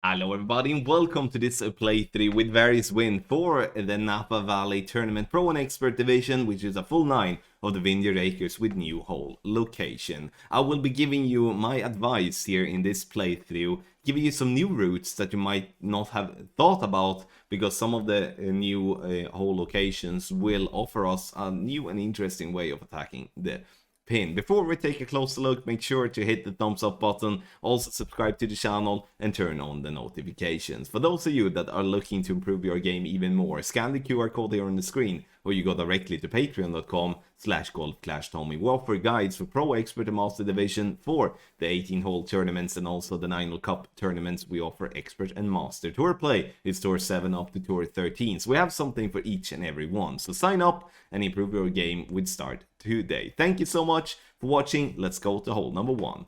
Hello everybody and welcome to this playthrough with various wins for the Nappa Valley Tournament Pro and Expert Division, which is a full 9 of the Vineyard Acres with new hole location. I will be giving you my advice here in this playthrough, giving you some new routes that you might not have thought about, because some of the new hole locations will offer us a new and interesting way of attacking the pin. Before we take a closer look, make sure to hit the thumbs up button, also subscribe to the channel and turn on the notifications. For those of you that are looking to improve your game even more, scan the QR code here on the screen or you go directly to patreon.com/golfclashtommy. We offer guides for Pro, Expert and Master Division for the 18-hole tournaments and also the 9-hole Cup tournaments. We offer Expert and Master. Tour play is Tour 7 up to Tour 13, so we have something for each and every one. So sign up and improve your game with start today. Thank you so much for watching. Let's go to hole number 1.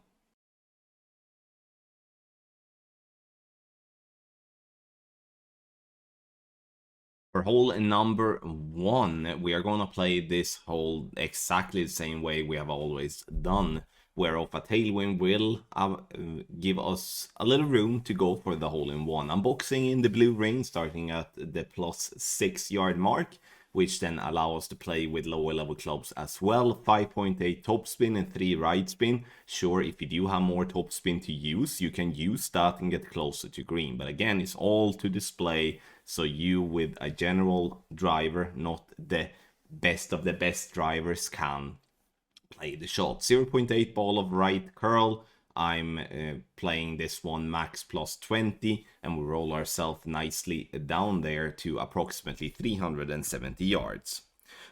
For hole number 1, we are going to play this hole exactly the same way we have always done, whereof a tailwind will give us a little room to go for the hole in one. I'm boxing in the blue ring, starting at the +6 yard mark, which then allow us to play with lower level clubs as well. 5.8 topspin and 3 right spin. Sure, if you do have more topspin to use, you can use that and get closer to green. But again, it's all to display, so you with a general driver, not the best of the best drivers, can play the shot. 0.8 ball of right curl. I'm playing this one max +20, and we roll ourselves nicely down there to approximately 370 yards.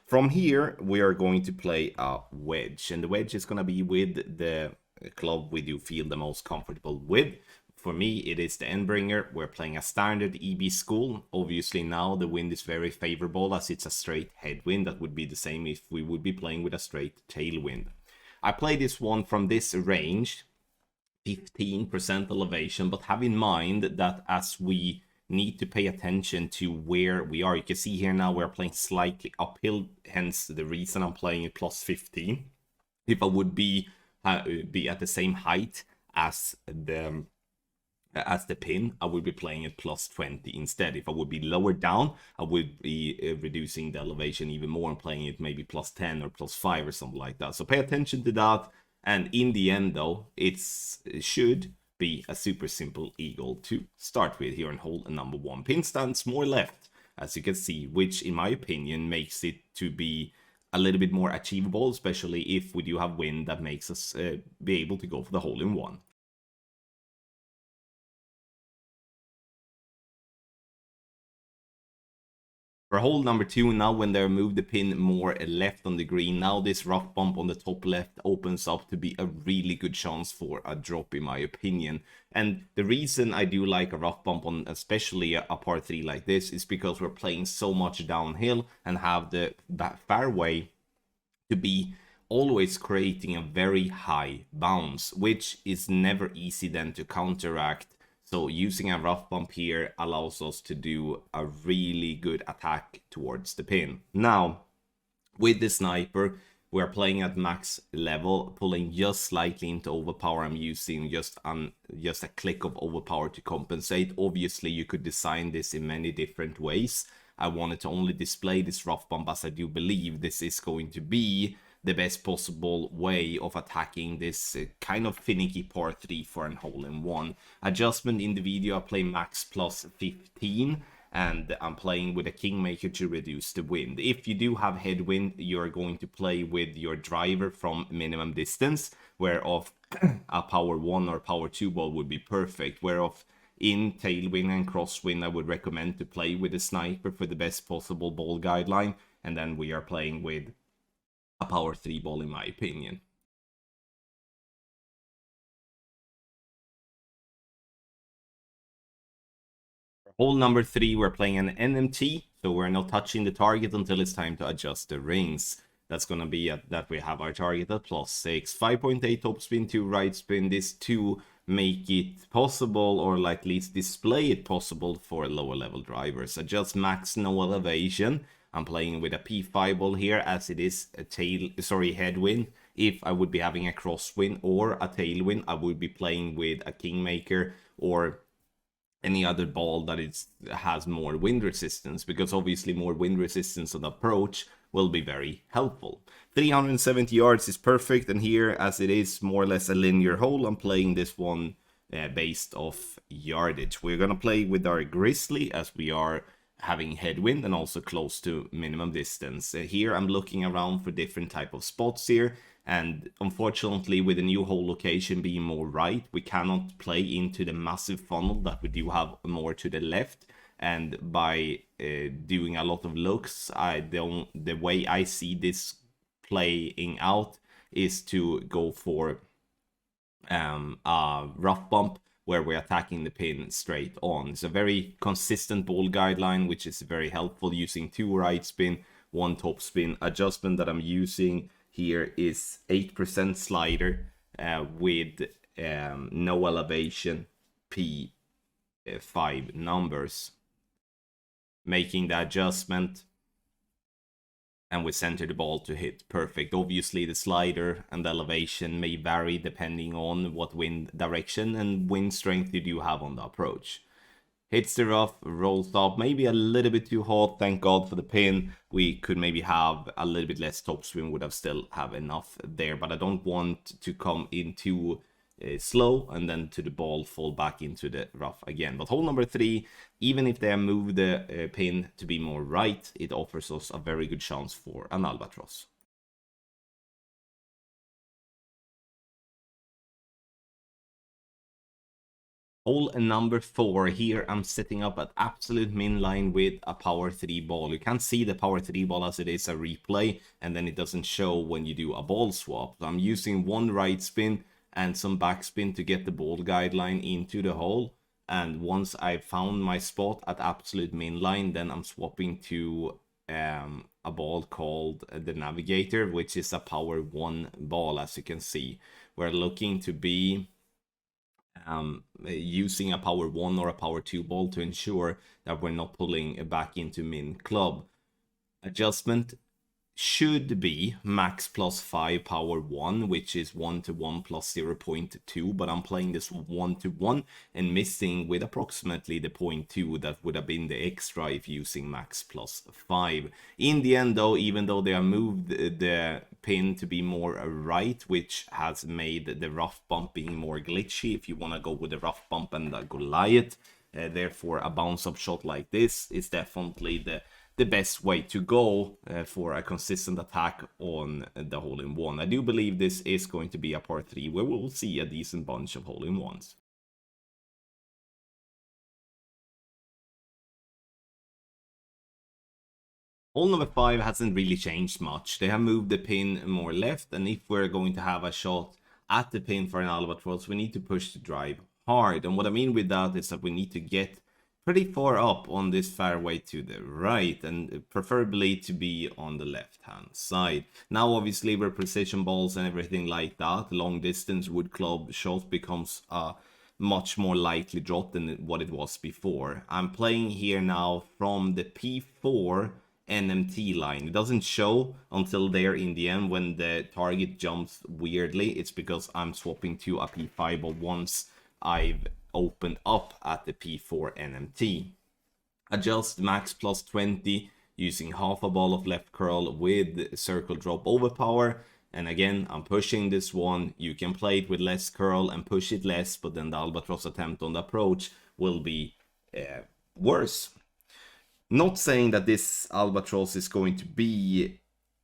From here, we are going to play a wedge, and the wedge is going to be with the club we do feel the most comfortable with. For me, it is the Endbringer. We're playing a standard EB school. Obviously now the wind is very favorable as it's a straight headwind. That would be the same if we would be playing with a straight tailwind. I play this one from this range, 15% elevation, but have in mind that as we need to pay attention to where we are, you can see here now we're playing slightly uphill, hence the reason I'm playing it +15. If I would be at the same height as the pin, I would be playing it +20 instead. If I would be lower down, I would be reducing the elevation even more and playing it maybe +10 or +5 or something like that. So pay attention to that. And in the end though, it should be a super simple eagle to start with here on hole number 1. Pin stands more left, as you can see, which in my opinion makes it to be a little bit more achievable, especially if we do have wind that makes us be able to go for the hole in one. For hole number 2, now when they move the pin more left on the green, now this rough bump on the top left opens up to be a really good chance for a drop in my opinion. And the reason I do like a rough bump on especially a par 3 like this is because we're playing so much downhill and have the fairway to be always creating a very high bounce, which is never easy then to counteract. So using a rough bump here allows us to do a really good attack towards the pin. Now, with the sniper, we're playing at max level, pulling just slightly into overpower. I'm using just a click of overpower to compensate. Obviously, you could design this in many different ways. I wanted to only display this rough bump as I do believe this is going to be the best possible way of attacking this kind of finicky par 3 for an hole in one. Adjustment in the video, I play max +15 and I'm playing with a Kingmaker to reduce the wind. If you do have headwind, you're going to play with your driver from minimum distance, whereof a power 1 or power 2 ball would be perfect, whereof in tailwind and crosswind I would recommend to play with a sniper for the best possible ball guideline, and then we are playing with a power 3 ball in my opinion. For hole number 3, we're playing an NMT, so we're not touching the target until it's time to adjust the rings. That's going to be at that we have our target at +6. 5.8 topspin, 2 right spin. This to make it possible, or at least display it possible for lower level drivers. Adjust max no elevation. I'm playing with a P5 ball here as it is a headwind. If I would be having a crosswind or a tailwind, I would be playing with a Kingmaker or any other ball that has more wind resistance, because obviously more wind resistance on the approach will be very helpful. 370 yards is perfect, and here, as it is more or less a linear hole, I'm playing this one based off yardage. We're gonna play with our Grizzly as we are having headwind and also close to minimum distance. Here I'm looking around for different type of spots here, and unfortunately with the new hole location being more right, we cannot play into the massive funnel that we do have more to the left. And by doing a lot of looks, the way I see this playing out is to go for a rough bump where we're attacking the pin straight on. It's a very consistent ball guideline, which is very helpful, using 2 right spin, 1 top spin. Adjustment that I'm using here is 8% slider with no elevation, P5 numbers. Making the adjustment, and we center the ball to hit perfect. Obviously the slider and the elevation may vary depending on what wind direction and wind strength you do have on the approach. Hits the rough, rolls up, maybe a little bit too hot, thank God for the pin. We could maybe have a little bit less topspin, would have still have enough there, but I don't want to come into slow and then to the ball fall back into the rough again. But hole number 3, even if they move the pin to be more right, it offers us a very good chance for an albatross. Hole number 4, here I'm setting up at absolute min line with a power 3 ball. You can't see the power 3 ball as it is a replay, and then it doesn't show when you do a ball swap. So I'm using 1 right spin and some backspin to get the ball guideline into the hole. And once I've found my spot at absolute min line, then I'm swapping to a ball called the Navigator, which is a power 1 ball. As you can see, we're looking to be using a power 1 or a power 2 ball to ensure that we're not pulling back into min club. Adjustment should be max plus 5 power 1, which is 1 to 1 plus 0.2, but I'm playing this 1 to 1 and missing with approximately the 0.2 that would have been the extra if using max plus 5. In the end though, even though they have moved the pin to be more right, which has made the rough bump being more glitchy if you want to go with the rough bump and the Goliath, therefore a bounce up shot like this is definitely the best way to go for a consistent attack on the hole-in-one. I do believe this is going to be a par 3 where we'll see a decent bunch of hole-in-ones. Hole number 5 hasn't really changed much. They have moved the pin more left, and if we're going to have a shot at the pin for an albatross, we need to push the drive hard. And what I mean with that is that we need to get pretty far up on this fairway to the right, and preferably to be on the left hand side. Now obviously with precision balls and everything like that, long distance wood club shot becomes a much more likely drop than what it was before. I'm playing here now from the P4 NMT line. It doesn't show until there in the end when the target jumps weirdly. It's because I'm swapping to a P5, but once I've opened up at the P4 NMT. Adjust max plus 20 using half a ball of left curl with circle drop overpower. And again, I'm pushing this one. You can play it with less curl and push it less, but then the albatross attempt on the approach will be worse. Not saying that this albatross is going to be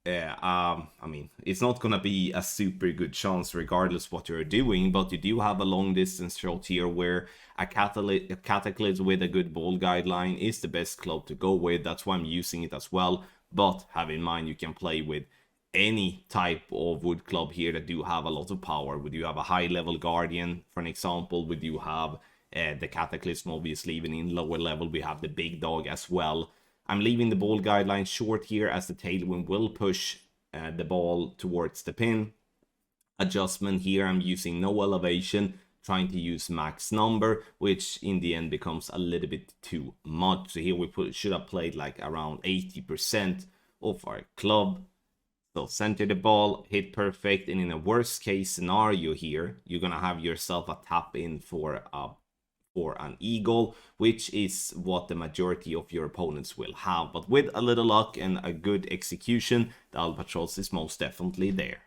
I mean, it's not gonna be a super good chance regardless what you're doing, but you do have a long distance shot here where a Cataclysm with a good ball guideline is the best club to go with. That's why I'm using it as well, but have in mind you can play with any type of wood club here that do have a lot of power. We do have a high level Guardian for an example. We do have the Cataclysm, obviously. Even in lower level we have the big dog as well. I'm leaving the ball guideline short here as the tailwind will push the ball towards the pin. Adjustment here, I'm using no elevation, trying to use max number, which in the end becomes a little bit too much. So here we should have played like around 80% of our club. So center the ball, hit perfect, and in a worst case scenario here, you're gonna have yourself a tap in for a for an eagle, which is what the majority of your opponents will have. But with a little luck and a good execution, the albatross is most definitely there.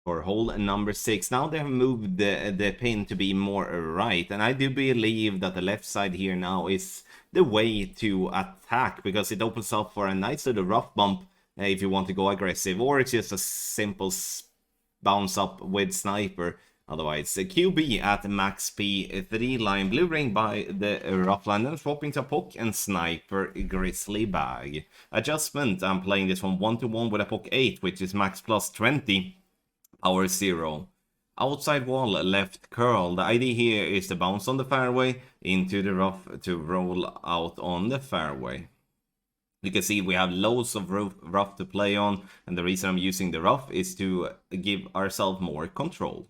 For hole number 6. Now they have moved the pin to be more right, and I do believe that the left side here now is the way to attack, because it opens up for a nice little rough bump if you want to go aggressive, or it's just a simple bounce up with sniper. Otherwise, QB at max P3 line, blue ring by the rough line, then swapping to poke and sniper grizzly bag. Adjustment, I'm playing this one 1-1 with a poke 8, which is max plus 20. Power 0. Outside wall left curl. The idea here is to bounce on the fairway into the rough to roll out on the fairway. You can see we have loads of rough to play on, and the reason I'm using the rough is to give ourselves more control.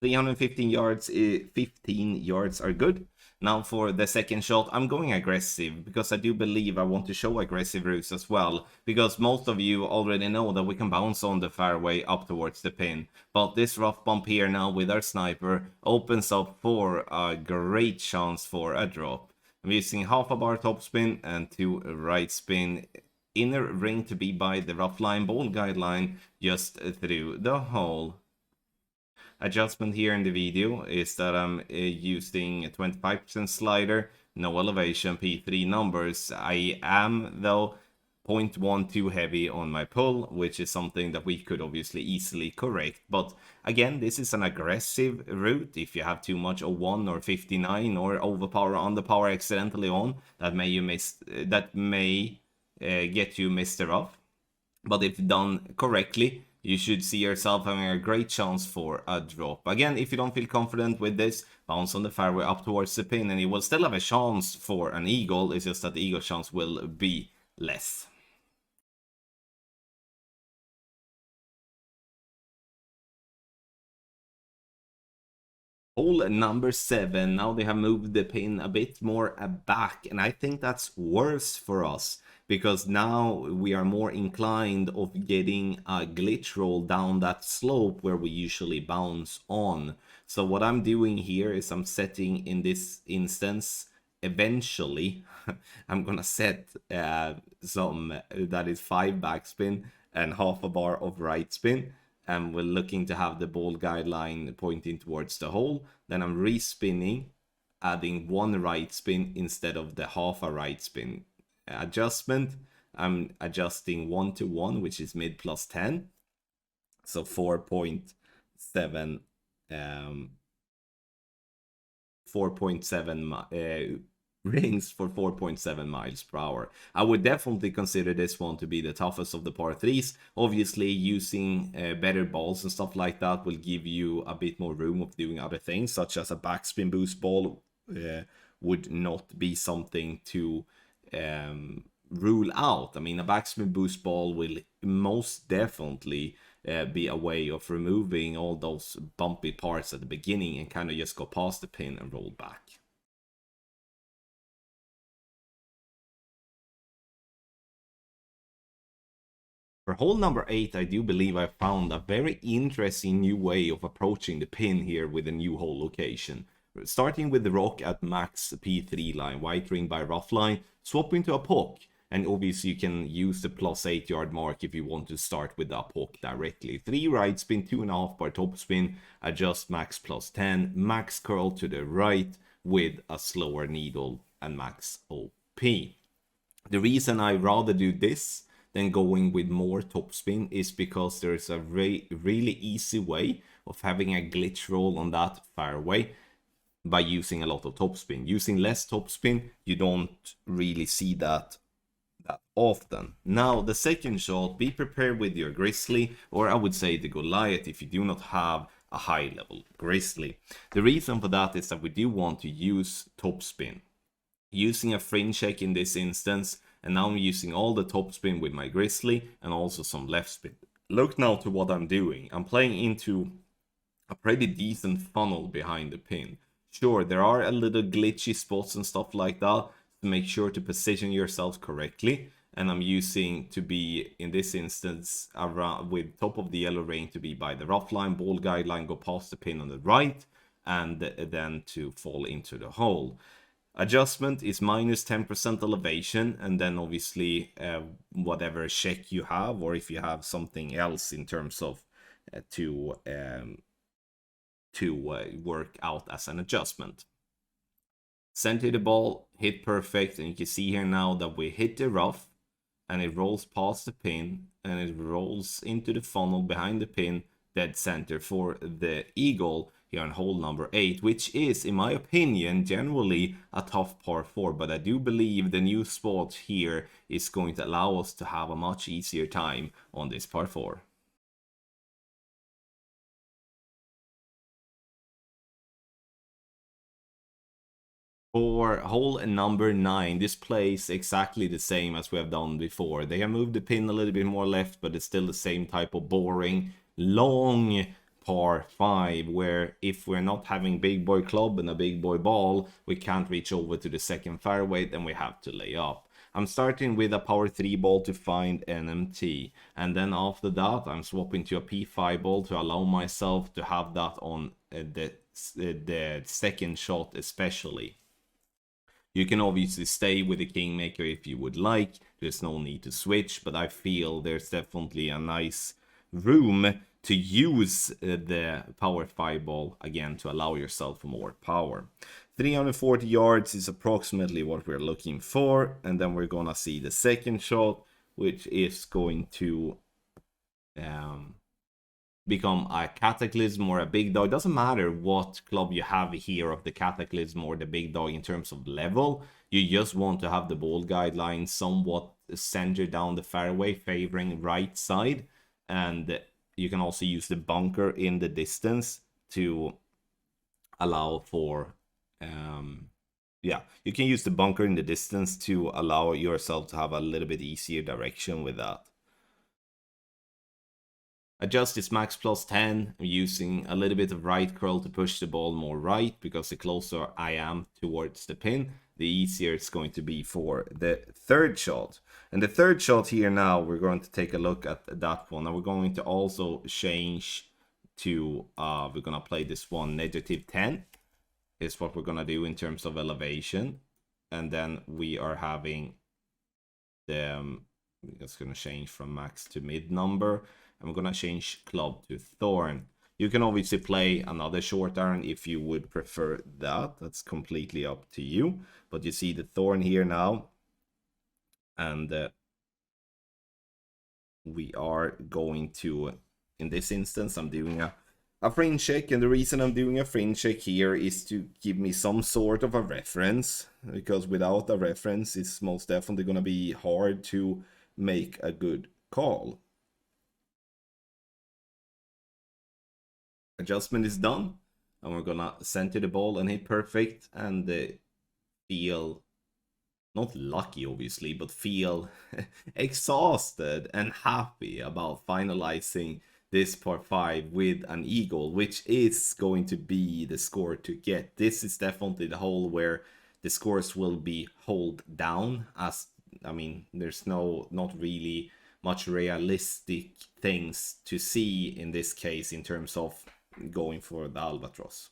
315 yards, 15 yards are good. Now for the second shot, I'm going aggressive, because I do believe I want to show aggressive routes as well, because most of you already know that we can bounce on the fairway up towards the pin. But this rough bump here now with our sniper opens up for a great chance for a drop. I'm using half a bar topspin and 2 right spin. Inner ring to be by the rough line, ball guideline just through the hole. Adjustment here in the video is that I'm using a 25% slider, no elevation, P3 numbers. I am though 0.1 too heavy on my pull, which is something that we could obviously easily correct. But again, this is an aggressive route. If you have too much 01 or 59 or overpower or underpower accidentally on, that may get you Mr. Off. But if done correctly, you should see yourself having a great chance for a drop. Again, if you don't feel confident with this, bounce on the fairway up towards the pin and you will still have a chance for an eagle. It's just that the eagle chance will be less. Hole number 7. Now they have moved the pin a bit more back, and I think that's worse for us, because now we are more inclined of getting a glitch roll down that slope where we usually bounce on. So what I'm doing here is I'm setting, in this instance, eventually I'm gonna set some that is 5 backspin and half a bar of right spin, and we're looking to have the ball guideline pointing towards the hole. Then I'm respinning, adding 1 right spin instead of the half a right spin. Adjustment, I'm adjusting 1-1, which is mid plus 10, so 4.7 rings for 4.7 miles per hour. I would definitely consider this one to be the toughest of the par 3s. Obviously, using better balls and stuff like that will give you a bit more room of doing other things, such as a backspin boost ball would not be something to rule out. I mean, a backspin boost ball will most definitely be a way of removing all those bumpy parts at the beginning and kind of just go past the pin and roll back. For hole number 8, I do believe I found a very interesting new way of approaching the pin here with a new hole location. Starting with the rock at max P3 line, white ring by rough line, swapping to a poke, and obviously you can use the plus 8 yard mark if you want to start with a poke directly. 3 right spin, 2.5 bar top spin, adjust max plus 10, max curl to the right with a slower needle and max OP. The reason I rather do this than going with more topspin is because there's a really easy way of having a glitch roll on that fairway by using a lot of topspin. Using less topspin, you don't really see that often. Now, the second shot, be prepared with your grizzly, or I would say the Goliath if you do not have a high level grizzly. The reason for that is that we do want to use topspin. Using a fringe check in this instance, and now I'm using all the topspin with my grizzly and also some left spin. Look now to what I'm doing. I'm playing into a pretty decent funnel behind the pin. Sure, there are a little glitchy spots and stuff like that, so make sure to position yourself correctly. and I'm using to be, in this instance, around with top of the yellow ring to be by the rough line, ball guideline, go past the pin on the right, and then to fall into the hole. Adjustment is minus 10% elevation, and then obviously whatever check you have, or if you have something else in terms of to work out as an adjustment. Center the ball, hit perfect, and you can see here now that we hit the rough, and it rolls past the pin, and it rolls into the funnel behind the pin, dead center for the eagle here on hole number 8, which is, in my opinion, generally a tough par 4, but I do believe the new spot here is going to allow us to have a much easier time on this par 4. For hole number 9, this plays exactly the same as we have done before. They have moved the pin a little bit more left, but it's still the same type of boring, long par 5, where if we're not having big boy club and a big boy ball, we can't reach over to the second fairway, then we have to lay up. I'm starting with a power 3 ball to find NMT, and then after that I'm swapping to a P5 ball to allow myself to have that on the second shot especially. You can obviously stay with the Kingmaker if you would like, there's no need to switch, but I feel there's definitely a nice room to use the power 5 ball again to allow yourself more power. 340 yards is approximately what we're looking for, and then we're gonna see the second shot, which is going to become a Cataclysm or a Big Dog. Doesn't matter what club you have here of the Cataclysm or the Big Dog in terms of level, you just want to have the ball guideline somewhat centered down the fairway, favoring right side, and you can also use the bunker in the distance to allow for you can use the bunker in the distance to allow yourself to have a little bit easier direction with that. Adjust is max plus 10. I'm using a little bit of right curl to push the ball more right, because the closer I am towards the pin, the easier it's going to be for the third shot. And the third shot here now, we're going to take a look at that one. And we're going to also change to, we're going to play this one, negative 10 is what we're going to do in terms of elevation. And then we are having the, it's going to change from max to mid number. And we're going to change club to thorn. You can obviously play another short iron if you would prefer that. That's completely up to you. But you see the thorn here now. And we are going to, in this instance, I'm doing a fringe check. And the reason I'm doing a fringe check here is to give me some sort of a reference. Because without a reference, it's most definitely going to be hard to make a good call. Adjustment is done, and we're gonna center the ball and hit perfect, and feel not lucky obviously, but feel exhausted and happy about finalizing this par 5 with an eagle, which is going to be the score to get. This is definitely the hole where the scores will be held down, as I mean there's not really much realistic things to see in this case in terms of going for the albatross.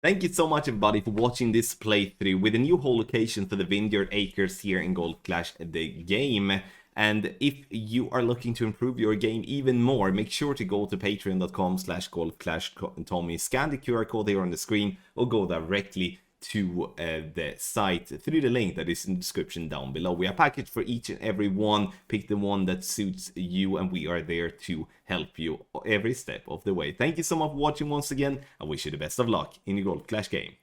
Thank you so much everybody for watching this playthrough with a new hole location for the Vineyard Acres here in Golf Clash the game. And if you are looking to improve your game even more, make sure to go to patreon.com/golfclashtommy, scan the QR code here on the screen, or go directly to the site through the link that is in the description down below. We have packaged for each and every one. Pick the one that suits you, and we are there to help you every step of the way. Thank you so much for watching once again. I wish you the best of luck in your Golf Clash game.